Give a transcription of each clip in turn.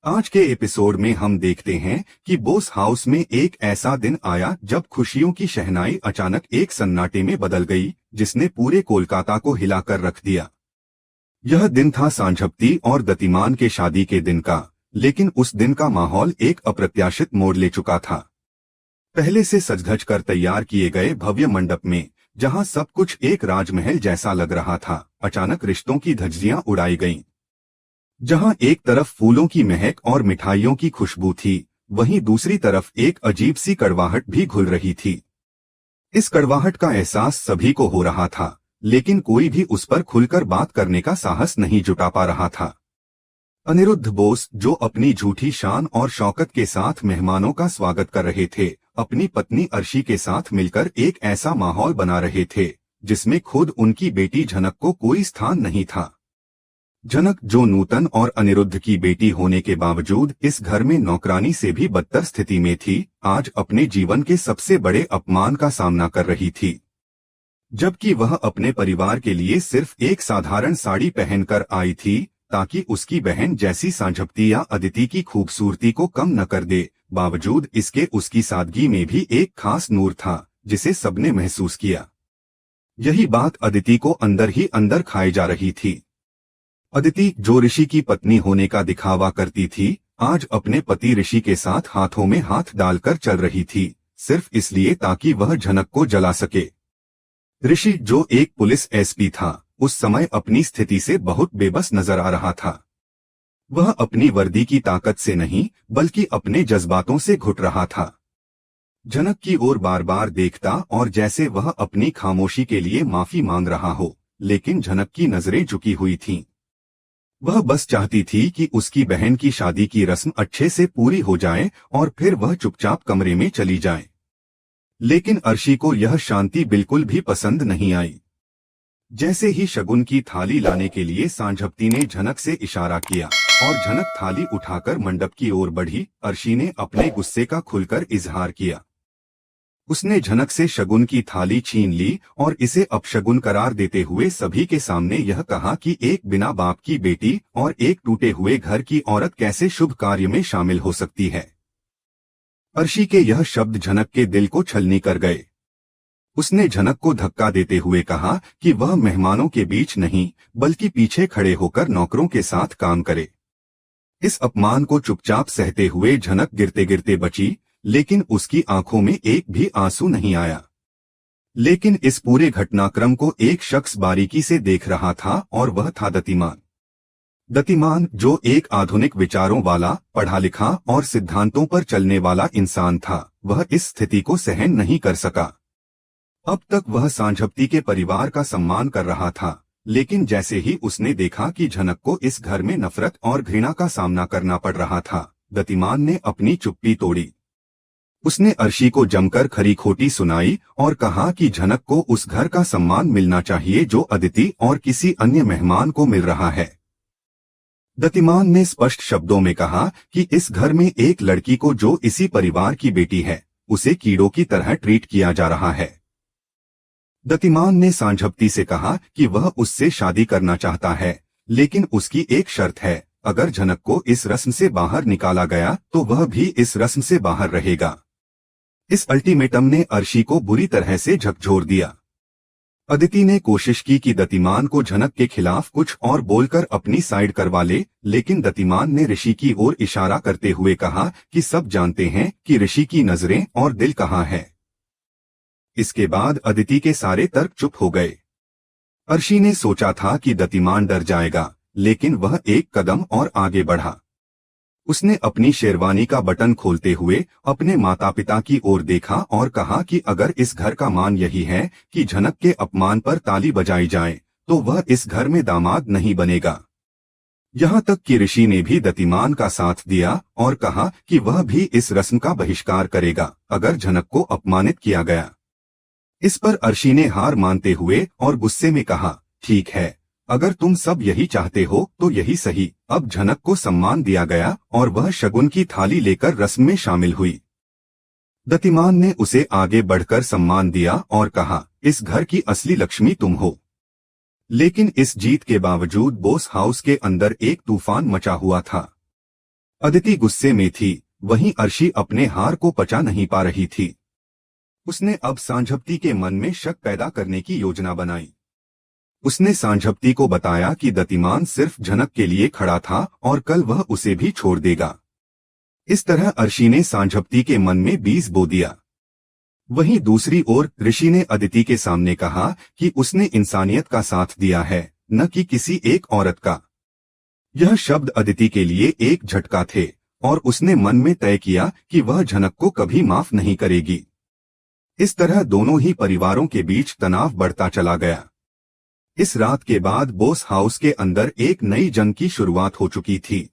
आज के एपिसोड में हम देखते हैं कि बोस हाउस में एक ऐसा दिन आया जब खुशियों की शहनाई अचानक एक सन्नाटे में बदल गई, जिसने पूरे कोलकाता को हिलाकर रख दिया। यह दिन था सांझप्ती और दतिमान के शादी के दिन का, लेकिन उस दिन का माहौल एक अप्रत्याशित मोड़ ले चुका था। पहले से सज-धज कर तैयार किए गए भव्य मंडप में, जहां सब कुछ एक राजमहल जैसा लग रहा था, अचानक रिश्तों की धज्जियां उड़ाई गईं। जहां एक तरफ फूलों की महक और मिठाइयों की खुशबू थी, वहीं दूसरी तरफ एक अजीब सी कड़वाहट भी घुल रही थी। इस कड़वाहट का एहसास सभी को हो रहा था, लेकिन कोई भी उस पर खुलकर बात करने का साहस नहीं जुटा पा रहा था। अनिरुद्ध बोस, जो अपनी झूठी शान और शौकत के साथ मेहमानों का स्वागत कर रहे थे, अपनी पत्नी अर्शी के साथ मिलकर एक ऐसा माहौल बना रहे थे जिसमें खुद उनकी बेटी झनक को कोई स्थान नहीं था। झनक, जो नूतन और अनिरुद्ध की बेटी होने के बावजूद इस घर में नौकरानी से भी बदतर स्थिति में थी, आज अपने जीवन के सबसे बड़े अपमान का सामना कर रही थी। जबकि वह अपने परिवार के लिए सिर्फ एक साधारण साड़ी पहनकर आई थी, ताकि उसकी बहन जैसी सांझप्ती या अदिति की खूबसूरती को कम न कर दे। बावजूद इसके उसकी सादगी में भी एक खास नूर था, जिसे सबने महसूस किया। यही बात अदिति को अंदर ही अंदर खाए जा रही थी। अदिति, जो ऋषि की पत्नी होने का दिखावा करती थी, आज अपने पति ऋषि के साथ हाथों में हाथ डालकर चल रही थी, सिर्फ इसलिए ताकि वह झनक को जला सके। ऋषि, जो एक पुलिस एसपी था, उस समय अपनी स्थिति से बहुत बेबस नजर आ रहा था। वह अपनी वर्दी की ताकत से नहीं, बल्कि अपने जज्बातों से घुट रहा था। झनक की ओर बार बार देखता और जैसे वह अपनी खामोशी के लिए माफी मांग रहा हो, लेकिन झनक की नजरें झुकी हुई थीं। वह बस चाहती थी कि उसकी बहन की शादी की रस्म अच्छे से पूरी हो जाए और फिर वह चुपचाप कमरे में चली जाए। लेकिन अर्शी को यह शांति बिल्कुल भी पसंद नहीं आई। जैसे ही शगुन की थाली लाने के लिए सांझप्ती ने झनक से इशारा किया और झनक थाली उठाकर मंडप की ओर बढ़ी, अर्शी ने अपने गुस्से का खुलकर इजहार किया। उसने झनक से शगुन की थाली छीन ली और इसे अपशगुन करार देते हुए सभी के सामने यह कहा कि एक बिना बाप की बेटी और एक टूटे हुए घर की औरत कैसे शुभ कार्य में शामिल हो सकती है। अर्शी के यह शब्द झनक के दिल को छलनी कर गए। उसने झनक को धक्का देते हुए कहा कि वह मेहमानों के बीच नहीं, बल्कि पीछे खड़े होकर नौकरों के साथ काम करे। इस अपमान को चुपचाप सहते हुए झनक गिरते गिरते बची, लेकिन उसकी आंखों में एक भी आंसू नहीं आया। लेकिन इस पूरे घटनाक्रम को एक शख्स बारीकी से देख रहा था और वह था दतिमान। दतिमान, जो एक आधुनिक विचारों वाला, पढ़ा लिखा और सिद्धांतों पर चलने वाला इंसान था, वह इस स्थिति को सहन नहीं कर सका। अब तक वह सांझप्ती के परिवार का सम्मान कर रहा था, लेकिन जैसे ही उसने देखा कि झनक को इस घर में नफरत और घृणा का सामना करना पड़ रहा था, दतिमान ने अपनी चुप्पी तोड़ी। उसने अर्शी को जमकर खरी खोटी सुनाई और कहा कि झनक को उस घर का सम्मान मिलना चाहिए जो अदिति और किसी अन्य मेहमान को मिल रहा है। दतिमान ने स्पष्ट शब्दों में कहा कि इस घर में एक लड़की को, जो इसी परिवार की बेटी है, उसे कीड़ों की तरह ट्रीट किया जा रहा है। दतिमान ने सांझप्ती से कहा कि वह उससे शादी करना चाहता है, लेकिन उसकी एक शर्त है, अगर झनक को इस रस्म से बाहर निकाला गया तो वह भी इस रस्म से बाहर रहेगा। इस अल्टीमेटम ने अर्शी को बुरी तरह से झकझोर दिया। अदिति ने कोशिश की कि दतिमान को झनक के खिलाफ कुछ और बोलकर अपनी साइड करवा ले, लेकिन दतिमान ने ऋषि की ओर इशारा करते हुए कहा कि सब जानते हैं कि ऋषि की नजरें और दिल कहाँ है। इसके बाद अदिति के सारे तर्क चुप हो गए। अर्शी ने सोचा था कि दतिमान डर जाएगा, लेकिन वह एक कदम और आगे बढ़ा। उसने अपनी शेरवानी का बटन खोलते हुए अपने माता पिता की ओर देखा और कहा कि अगर इस घर का मान यही है कि झनक के अपमान पर ताली बजाई जाए, तो वह इस घर में दामाद नहीं बनेगा। यहाँ तक कि ऋषि ने भी दतिमान का साथ दिया और कहा कि वह भी इस रस्म का बहिष्कार करेगा अगर झनक को अपमानित किया गया। इस पर अर्शी ने हार मानते हुए और गुस्से में कहा, ठीक है, अगर तुम सब यही चाहते हो तो यही सही। अब झनक को सम्मान दिया गया और वह शगुन की थाली लेकर रस्म में शामिल हुई। दतिमान ने उसे आगे बढ़कर सम्मान दिया और कहा, इस घर की असली लक्ष्मी तुम हो। लेकिन इस जीत के बावजूद बोस हाउस के अंदर एक तूफान मचा हुआ था। अदिति गुस्से में थी, वहीं अर्शी अपने हार को पचा नहीं पा रही थी। उसने अब सांझप्ती के मन में शक पैदा करने की योजना बनाई। उसने सांझप्ती को बताया कि दतिमान सिर्फ झनक के लिए खड़ा था और कल वह उसे भी छोड़ देगा। इस तरह अर्शी ने सांझप्ती के मन में बीज बो दिया। वहीं दूसरी ओर ऋषि ने अदिति के सामने कहा कि उसने इंसानियत का साथ दिया है, न कि किसी एक औरत का। यह शब्द अदिति के लिए एक झटका थे और उसने मन में तय किया कि वह झनक को कभी माफ नहीं करेगी। इस तरह दोनों ही परिवारों के बीच तनाव बढ़ता चला गया। इस रात के बाद बोस हाउस के अंदर एक नई जंग की शुरुआत हो चुकी थी।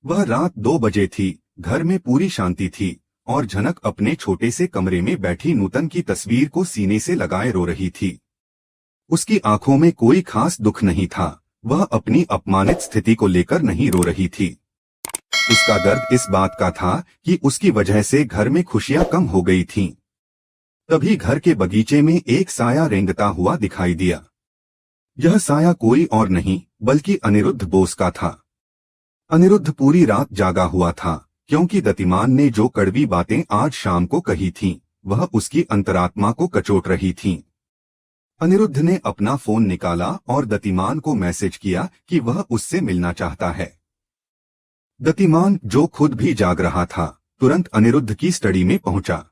वह रात 2 बजे थी, घर में पूरी शांति थी और झनक अपने छोटे से कमरे में बैठी नूतन की तस्वीर को सीने से लगाए रो रही थी। उसकी आंखों में कोई खास दुख नहीं था, वह अपनी अपमानित स्थिति को लेकर नहीं रो रही थी। उसका दर्द इस बात का था कि उसकी वजह से घर में खुशियां कम हो गई थीं। तभी घर के बगीचे में एक साया रेंगता हुआ दिखाई दिया। यह साया कोई और नहीं बल्कि अनिरुद्ध बोस का था। अनिरुद्ध पूरी रात जागा हुआ था क्योंकि दतिमान ने जो कड़वी बातें आज शाम को कही थीं, वह उसकी अंतरात्मा को कचोट रही थीं। अनिरुद्ध ने अपना फोन निकाला और दतिमान को मैसेज किया कि वह उससे मिलना चाहता है। दतिमान, जो खुद भी जाग रहा था, तुरंत अनिरुद्ध की स्टडी में पहुंचा।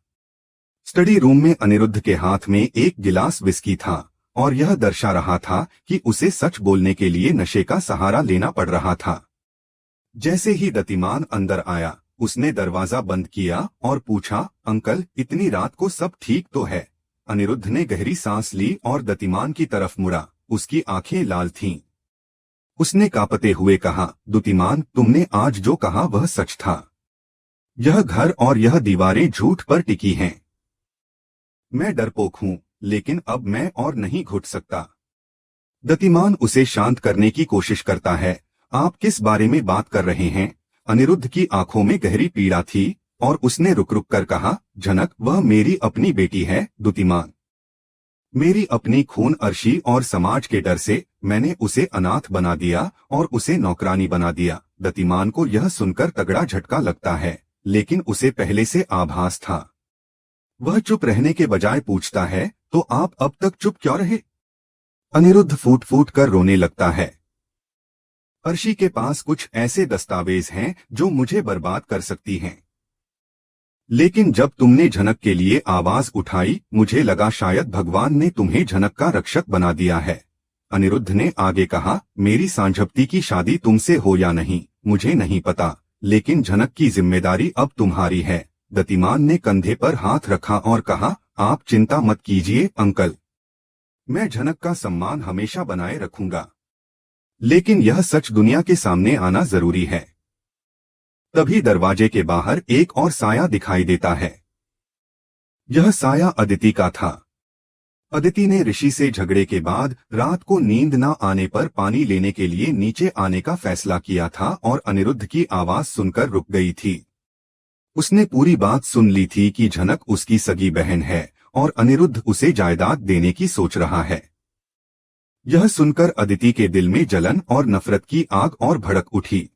स्टडी रूम में अनिरुद्ध के हाथ में एक गिलास विस्की था और यह दर्शा रहा था कि उसे सच बोलने के लिए नशे का सहारा लेना पड़ रहा था। जैसे ही दतिमान अंदर आया, उसने दरवाजा बंद किया और पूछा, अंकल, इतनी रात को सब ठीक तो है? अनिरुद्ध ने गहरी सांस ली और दतिमान की तरफ मुड़ा। उसकी आंखें लाल थीं। उसने कांपते हुए कहा, दतिमान, तुमने आज जो कहा वह सच था। यह घर और यह दीवारें झूठ पर टिकी हैं। मैं डरपोक हूं, लेकिन अब मैं और नहीं घुट सकता। दतिमान उसे शांत करने की कोशिश करता है। आप किस बारे में बात कर रहे हैं? अनिरुद्ध की आंखों में गहरी पीड़ा थी और उसने रुक रुक कर कहा, झनक, वह मेरी अपनी बेटी है दतिमान। मेरी अपनी खून अर्शी और समाज के डर से मैंने उसे अनाथ बना दिया और उसे नौकरानी बना दिया। दतिमान को यह सुनकर तगड़ा झटका लगता है, लेकिन उसे पहले से आभास था। वह चुप रहने के बजाय पूछता है, तो आप अब तक चुप क्यों रहे? अनिरुद्ध फूट फूट कर रोने लगता है। अर्शी के पास कुछ ऐसे दस्तावेज हैं जो मुझे बर्बाद कर सकती हैं। लेकिन जब तुमने झनक के लिए आवाज उठाई, मुझे लगा शायद भगवान ने तुम्हें झनक का रक्षक बना दिया है। अनिरुद्ध ने आगे कहा, मेरी सांझप्ती की शादी तुमसे हो या नहीं, मुझे नहीं पता, लेकिन झनक की जिम्मेदारी अब तुम्हारी है। दतिमान ने कंधे पर हाथ रखा और कहा, आप चिंता मत कीजिए अंकल, मैं झनक का सम्मान हमेशा बनाए रखूंगा। लेकिन यह सच दुनिया के सामने आना जरूरी है। तभी दरवाजे के बाहर एक और साया दिखाई देता है। यह साया अदिति का था। अदिति ने ऋषि से झगड़े के बाद रात को नींद न आने पर पानी लेने के लिए नीचे आने का फैसला किया था और अनिरुद्ध की आवाज सुनकर रुक गई थी। उसने पूरी बात सुन ली थी कि झनक उसकी सगी बहन है और अनिरुद्ध उसे जायदाद देने की सोच रहा है। यह सुनकर अदिति के दिल में जलन और नफरत की आग और भड़क उठी।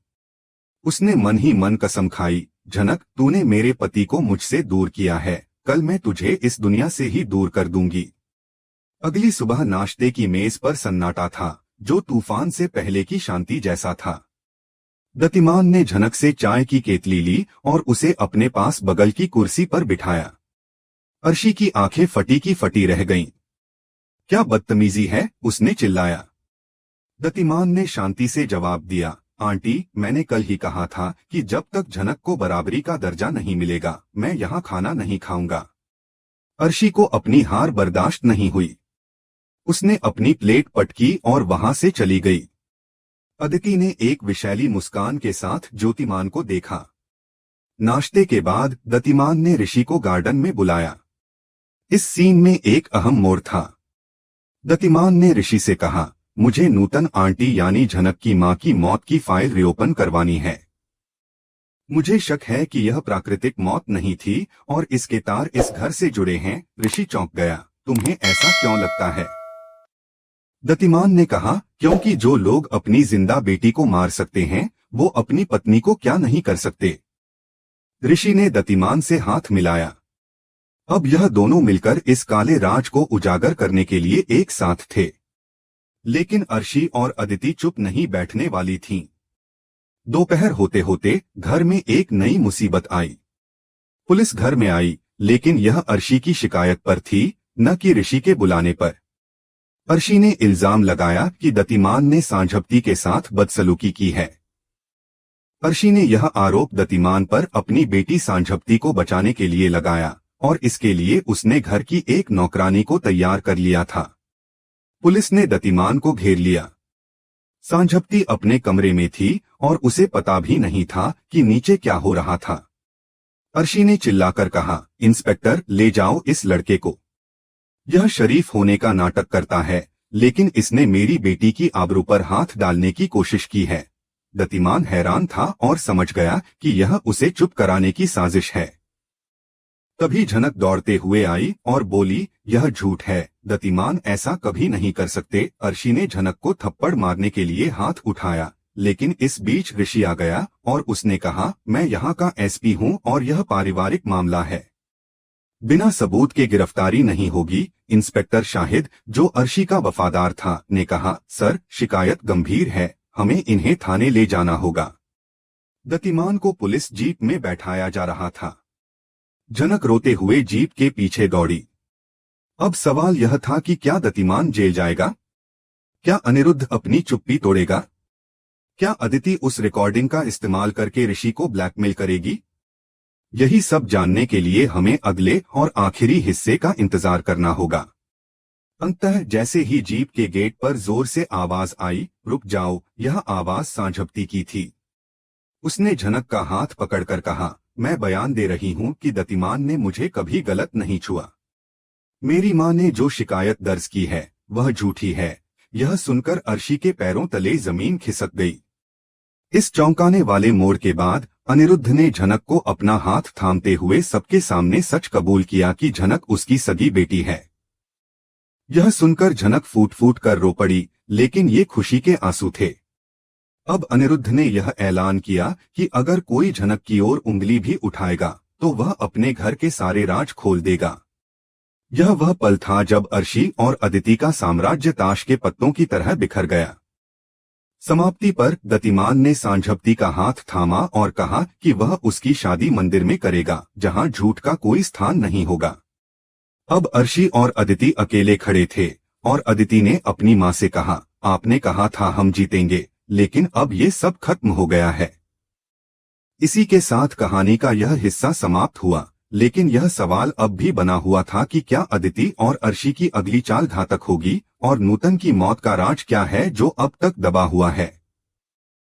उसने मन ही मन कसम खाई, झनक, तूने मेरे पति को मुझसे दूर किया है, कल मैं तुझे इस दुनिया से ही दूर कर दूंगी। अगली सुबह नाश्ते की मेज पर सन्नाटा था, जो तूफान से पहले की शांति जैसा था। दतिमान ने झनक से चाय की केतली ली और उसे अपने पास बगल की कुर्सी पर बिठाया। अर्शी की आंखें फटी की फटी रह गईं। क्या बदतमीजी है, उसने चिल्लाया। दतिमान ने शांति से जवाब दिया, आंटी, मैंने कल ही कहा था कि जब तक झनक को बराबरी का दर्जा नहीं मिलेगा, मैं यहाँ खाना नहीं खाऊंगा। अर्शी को अपनी हार बर्दाश्त नहीं हुई। उसने अपनी प्लेट पटकी और वहां से चली गई। अदिति ने एक विशैली मुस्कान के साथ ज्योतिमान को देखा। नाश्ते के बाद दतिमान ने ऋषि को गार्डन में बुलाया। इस सीन में एक अहम मोड़ था। दतिमान ने ऋषि से कहा, मुझे नूतन आंटी यानी झनक की मां की मौत की फाइल रिओपन करवानी है। मुझे शक है कि यह प्राकृतिक मौत नहीं थी और इसके तार इस घर से जुड़े हैं। ऋषि चौंक गया, तुम्हें ऐसा क्यों लगता है? दतिमान ने कहा, क्योंकि जो लोग अपनी जिंदा बेटी को मार सकते हैं वो अपनी पत्नी को क्या नहीं कर सकते। ऋषि ने दतिमान से हाथ मिलाया। अब यह दोनों मिलकर इस काले राज को उजागर करने के लिए एक साथ थे। लेकिन अर्शी और अदिति चुप नहीं बैठने वाली थीं। दोपहर होते होते घर में एक नई मुसीबत आई। पुलिस घर में आई, लेकिन यह अर्शी की शिकायत पर थी, न कि ऋषि के बुलाने पर। अर्शी ने इल्जाम लगाया कि दतिमान ने सांझप्ती के साथ बदसलूकी की है। अर्शी ने यह आरोप दतिमान पर अपनी बेटी सांझप्ती को बचाने के लिए लगाया और इसके लिए उसने घर की एक नौकरानी को तैयार कर लिया था। पुलिस ने दतिमान को घेर लिया। सांझप्ती अपने कमरे में थी और उसे पता भी नहीं था कि नीचे क्या हो रहा था। अर्शी ने चिल्लाकर कहा, इंस्पेक्टर, ले जाओ इस लड़के को। यह शरीफ होने का नाटक करता है, लेकिन इसने मेरी बेटी की आबरू पर हाथ डालने की कोशिश की है। दतिमान हैरान था और समझ गया कि यह उसे चुप कराने की साजिश है। तभी झनक दौड़ते हुए आई और बोली, यह झूठ है, दतिमान ऐसा कभी नहीं कर सकते। अर्शी ने झनक को थप्पड़ मारने के लिए हाथ उठाया, लेकिन इस बीच ऋषि आ गया और उसने कहा, मैं यहाँ का एसपी हूँ और यह पारिवारिक मामला है। बिना सबूत के गिरफ्तारी नहीं होगी। इंस्पेक्टर शाहिद, जो अर्शी का वफादार था, ने कहा, सर, शिकायत गंभीर है, हमें इन्हें थाने ले जाना होगा। दतिमान को पुलिस जीप में बैठाया जा रहा था। झनक रोते हुए जीप के पीछे दौड़ी। अब सवाल यह था कि क्या दतिमान जेल जाएगा? क्या अनिरुद्ध अपनी चुप्पी तोड़ेगा? क्या अदिति उस रिकॉर्डिंग का इस्तेमाल करके ऋषि को ब्लैकमेल करेगी? यही सब जानने के लिए हमें अगले और आखिरी हिस्से का इंतजार करना होगा। अंततः जैसे ही जीप के गेट पर जोर से आवाज आई, रुक जाओ, यह आवाज सांझप्ती की थी। उसने झनक का हाथ पकड़कर कहा, मैं बयान दे रही हूँ कि दतिमान ने मुझे कभी गलत नहीं छुआ। मेरी माँ ने जो शिकायत दर्ज की है वह झूठी है। यह सुनकर अर्शी के पैरों तले जमीन खिसक गई। इस चौंकाने वाले मोड़ के बाद अनिरुद्ध ने झनक को अपना हाथ थामते हुए सबके सामने सच कबूल किया कि झनक उसकी सगी बेटी है। यह सुनकर झनक फूट फूट कर रो पड़ी, लेकिन ये खुशी के आंसू थे। अब अनिरुद्ध ने यह ऐलान किया कि अगर कोई झनक की ओर उंगली भी उठाएगा तो वह अपने घर के सारे राज खोल देगा। यह वह पल था जब अर्शी और अदिति का साम्राज्य ताश के पत्तों की तरह बिखर गया। समाप्ति पर दतिमान ने सांझप्ती का हाथ थामा और कहा कि वह उसकी शादी मंदिर में करेगा, जहां झूठ का कोई स्थान नहीं होगा। अब अर्शी और अदिति अकेले खड़े थे और अदिति ने अपनी मां से कहा, आपने कहा था हम जीतेंगे, लेकिन अब ये सब खत्म हो गया है। इसी के साथ कहानी का यह हिस्सा समाप्त हुआ, लेकिन यह सवाल अब भी बना हुआ था कि क्या अदिति और अर्शी की अगली चाल घातक होगी और नूतन की मौत का राज क्या है जो अब तक दबा हुआ है।